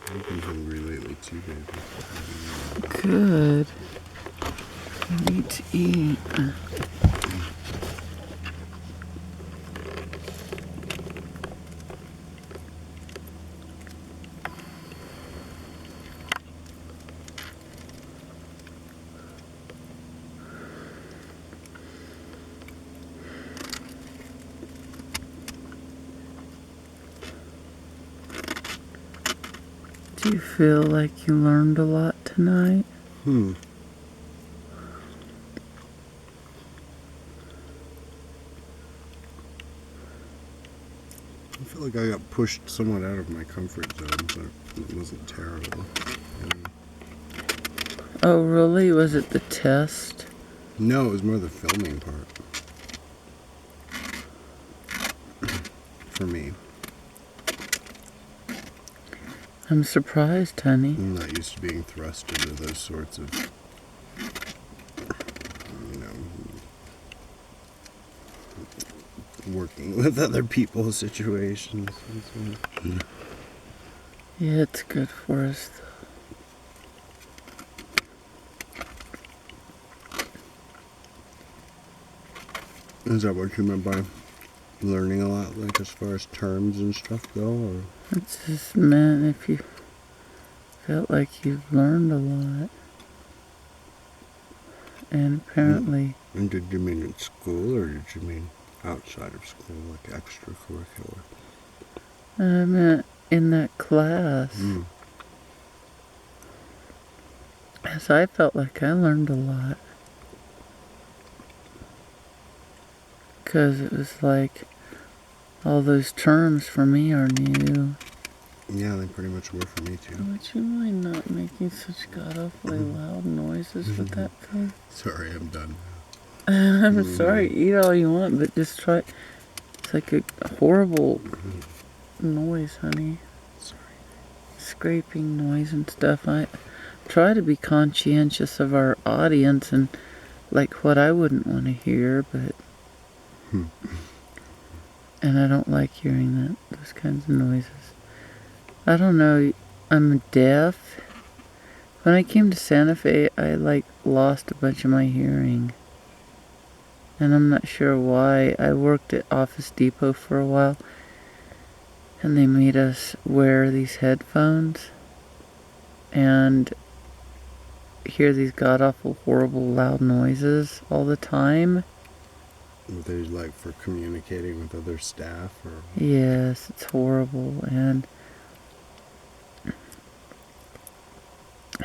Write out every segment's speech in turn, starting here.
I've been hungry lately too, baby. Good. I need to eat. Do you feel like you learned a lot tonight? I feel like I got pushed somewhat out of my comfort zone, but it wasn't terrible. Oh, really? Was it the test? No, it was more the filming part. For me. I'm surprised, honey. I'm not used to being thrust into those sorts of, working with other people's situations. Yeah, it's good for us, though. Is that what you meant by learning a lot, like as far as terms and stuff go? Or? It's just meant if you felt like you've learned a lot. And apparently... And did you mean in school, or did you mean outside of school, like extracurricular? I meant in that class. As I felt like I learned a lot. Because it was like, all those terms for me are new. Yeah, they pretty much were for me too. Would you mind not making such god-awfully loud noises with that thing? Sorry, I'm done. I'm sorry, eat all you want, but just try. It's like a horrible noise, honey. Sorry. Scraping noise and stuff. I try to be conscientious of our audience and like what I wouldn't want to hear, but... And I don't like hearing those kinds of noises. I don't know, I'm deaf. When I came to Santa Fe, I lost a bunch of my hearing. And I'm not sure why. I worked at Office Depot for a while. And they made us wear these headphones. And hear these god-awful, horrible, loud noises all the time. Were they like for communicating with other staff, or? Yes, it's horrible. And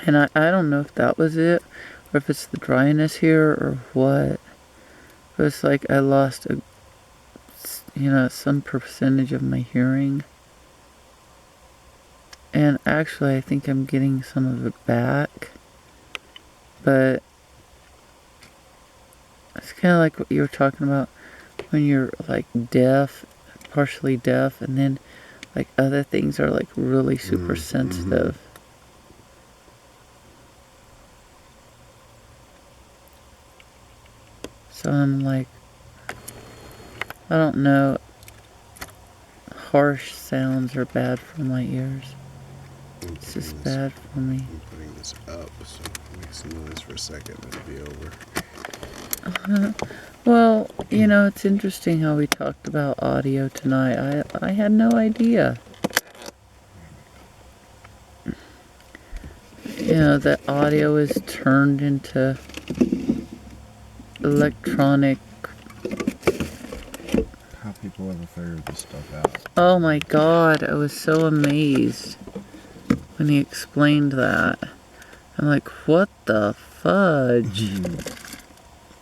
I don't know if that was it, or if it's the dryness here, or what. But it's like I lost some percentage of my hearing. And actually, I think I'm getting some of it back. But it's kind of like what you were talking about when you're like deaf, partially deaf, and then like other things are like really super sensitive. So I'm like, I don't know, harsh sounds are bad for my ears. It's just bad for me. I'm putting this up, so make some noise for a second, it'll be over. Well, it's interesting how we talked about audio tonight. I had no idea. That audio is turned into electronic. How people ever figured this stuff out? Oh my God, I was so amazed when he explained that. I'm like, what the fudge?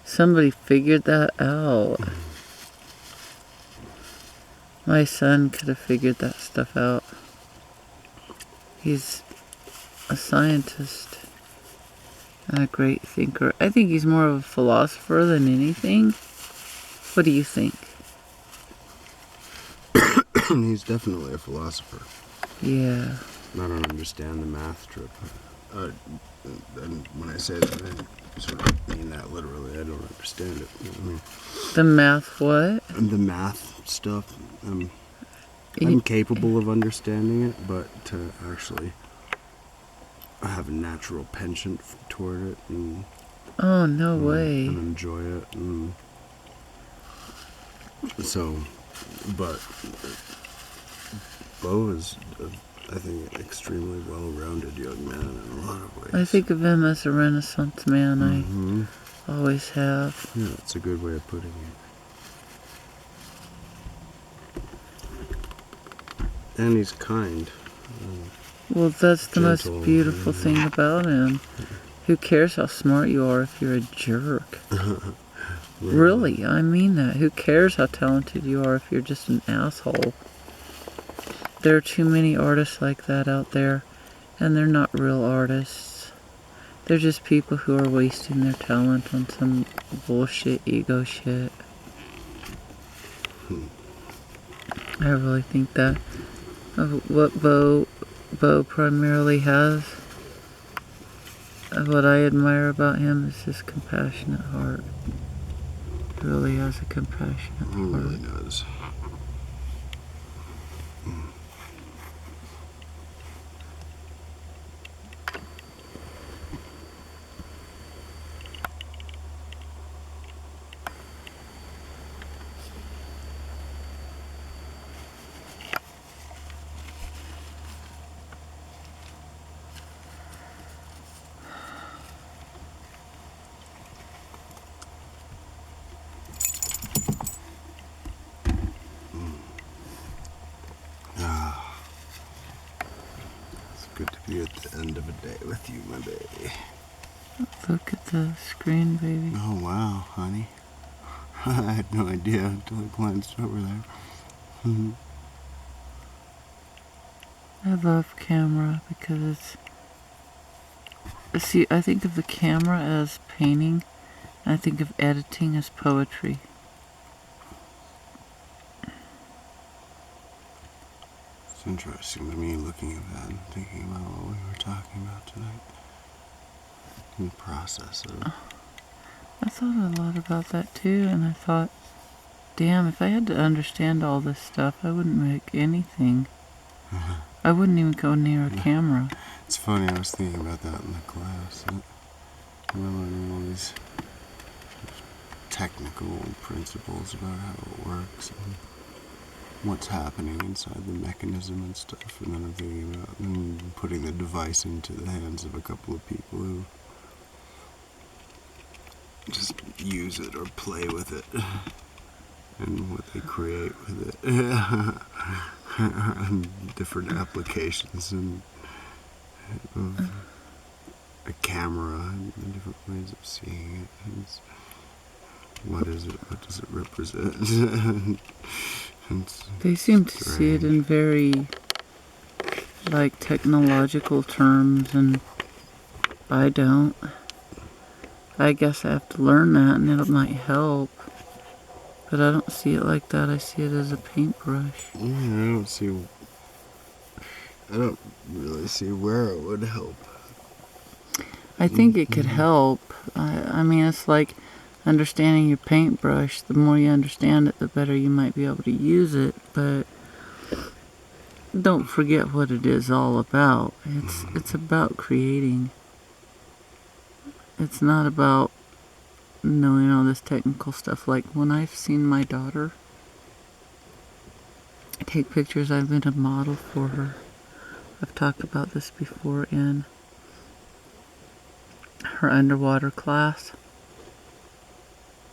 Somebody figured that out. My son could have figured that stuff out. He's a scientist and a great thinker. I think he's more of a philosopher than anything. What do you think? He's definitely a philosopher. Yeah. I don't understand the math trip. And when I say that, I sort of mean that literally. I don't understand it. You know what I mean? The math what? And the math stuff. I'm capable of understanding it, but to actually have a natural penchant toward it and Oh, no way. and enjoy it, and so, but Bo is, I think, extremely well-rounded young man in a lot of ways. I think of him as a Renaissance man. Mm-hmm. I always have. Yeah, it's a good way of putting it. And he's kind. Well, that's the most Gentle, beautiful thing about him. Who cares how smart you are if you're a jerk? Really, I mean that. Who cares how talented you are if you're just an asshole? There are too many artists like that out there, and they're not real artists. They're just people who are wasting their talent on some bullshit ego shit. I really think that what Bo primarily has, what I admire about him is his compassionate heart. He really has a compassionate He really heart. does. It's good to be at the end of a day with you, my baby. Look at the screen, baby. Oh, wow, honey. I had no idea until I glanced over there. I love camera because it's... See, I think of the camera as painting, and I think of editing as poetry. It's interesting to me looking at that and thinking about what we were talking about tonight. In the process of... I thought a lot about that too, and I thought, damn, if I had to understand all this stuff, I wouldn't make anything. I wouldn't even go near a camera. It's funny, I was thinking about that in the class. We're learning all these technical principles about how it works and what's happening inside the mechanism and stuff, and then I'm thinking about putting the device into the hands of a couple of people who just use it or play with it and what they create with it. And different applications and a camera and the different ways of seeing it. And what is it? What does it represent? They seem to see it in very, like, technological terms, and I don't. I guess I have to learn that, and it might help. But I don't see it like that. I see it as a paintbrush. Yeah, I don't really see where it would help. I think it could help. I mean, it's like understanding your paintbrush. The more you understand it, the better you might be able to use it. But don't forget what it is all about. It's about creating. It's not about knowing all this technical stuff. Like when I've seen my daughter take pictures, I've been a model for her. I've talked about this before in her underwater class.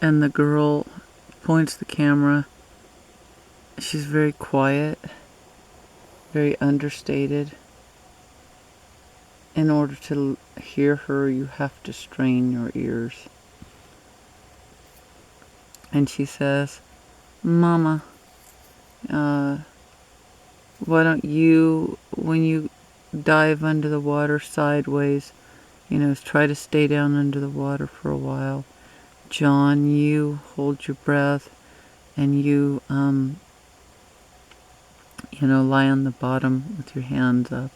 And the girl points the camera. She's very quiet, very understated. In order to hear her, you have to strain your ears. And she says, "Mama, why don't you, when you dive under the water sideways, try to stay down under the water for a while. John, you hold your breath and you, lie on the bottom with your hands up."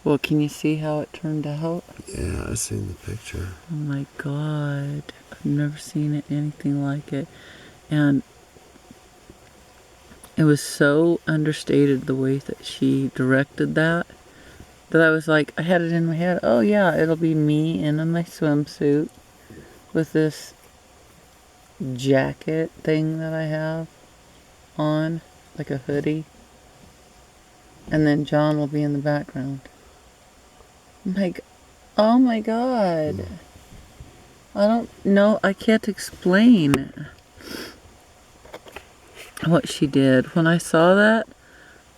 Well, can you see how it turned out? Yeah, I've seen the picture. Oh my God. I've never seen anything like it. And it was so understated the way that she directed that I was like, I had it in my head, oh yeah, it'll be me in my swimsuit with this jacket thing that I have on, like a hoodie. And then John will be in the background. I'm like, oh my god. I don't know, I can't explain what she did. When I saw that,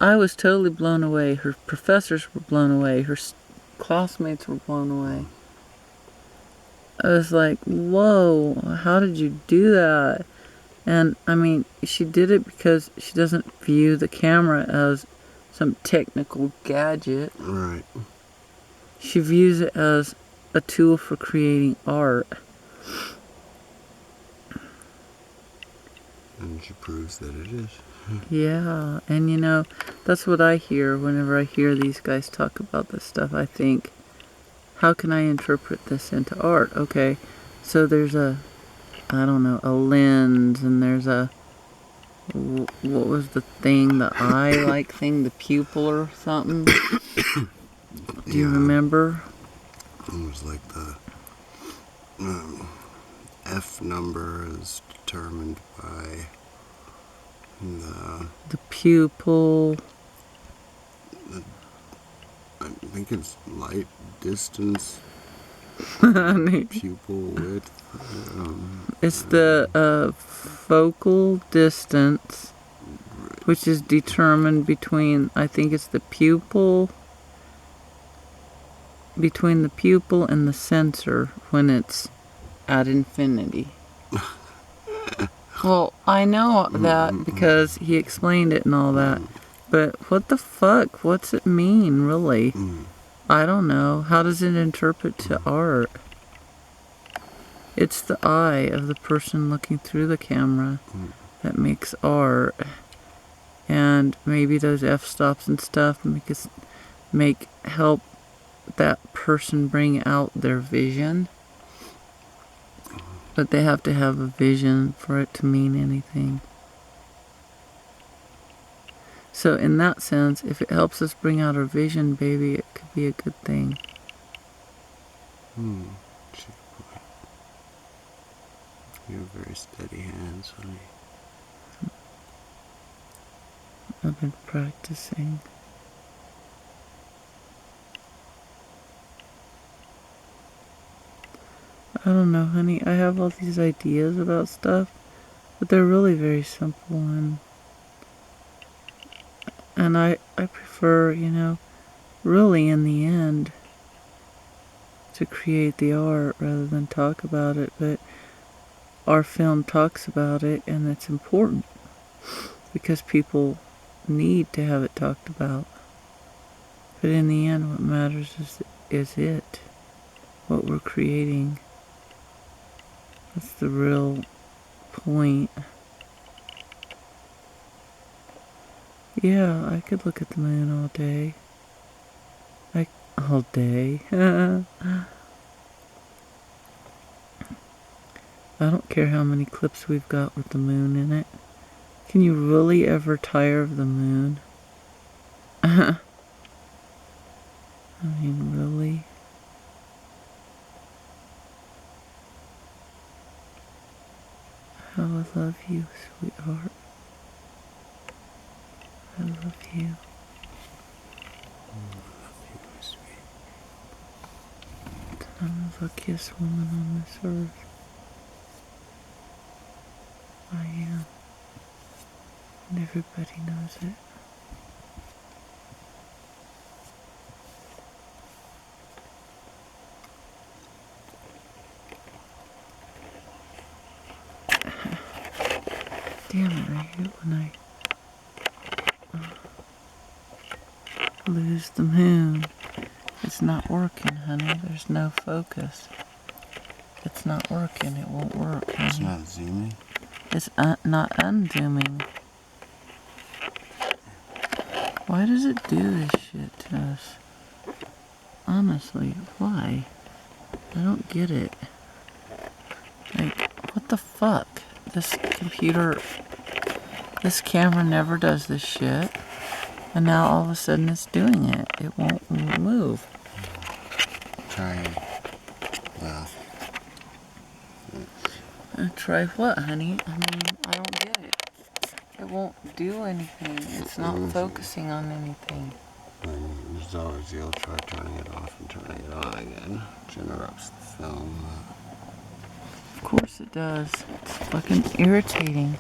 I was totally blown away. Her professors were blown away. Her classmates were blown away. I was like, whoa, how did you do that? And I mean, she did it because she doesn't view the camera as some technical gadget. Right. She views it as a tool for creating art. And she proves that it is. Yeah, and you know, that's what I hear whenever I hear these guys talk about this stuff. I think, how can I interpret this into art? Okay, so there's a, I don't know, a lens, and there's a, what was the thing, the eye-like thing, the pupil or something? Do you remember? It was like the F number is determined by the pupil. I think it's light distance, pupil width. It's the focal distance, which is determined between, I think it's the pupil, between the pupil and the sensor when it's at infinity. Well, I know that because he explained it and all that. But what the fuck? What's it mean, really? I don't know. How does it interpret to art? It's the eye of the person looking through the camera that makes art. And maybe those f-stops and stuff help that person bring out their vision. But they have to have a vision for it to mean anything. So in that sense, if it helps us bring out our vision, baby, it could be a good thing. You have very steady hands, honey. I've been practicing. I don't know, honey. I have all these ideas about stuff, but they're really very simple, and I prefer, you know, really in the end, to create the art rather than talk about it. But our film talks about it, and it's important because people need to have it talked about. But in the end, what matters is it, what we're creating. That's the real point. Yeah, I could look at the moon all day. All day. I don't care how many clips we've got with the moon in it. Can you really ever tire of the moon? I mean, really? How I love you, sweetheart. I love you. I'm the luckiest woman on this earth. I am. And everybody knows it. Damn it, I hate when I lose the moon. It's not working, honey. There's no focus. It's not working. It won't work, honey. It's not zooming? It's not unzooming. Why does it do this shit to us? Honestly, why? I don't get it. Like, what the fuck? This computer This camera never does this shit. And now all of a sudden it's doing it. It won't move. Try laugh. Try what, honey? I mean, I don't get it. It won't do anything. It's not focusing on anything. There's always you'll try turning it off and turning it on again, which interrupts the film. Of course it does. It's fucking irritating.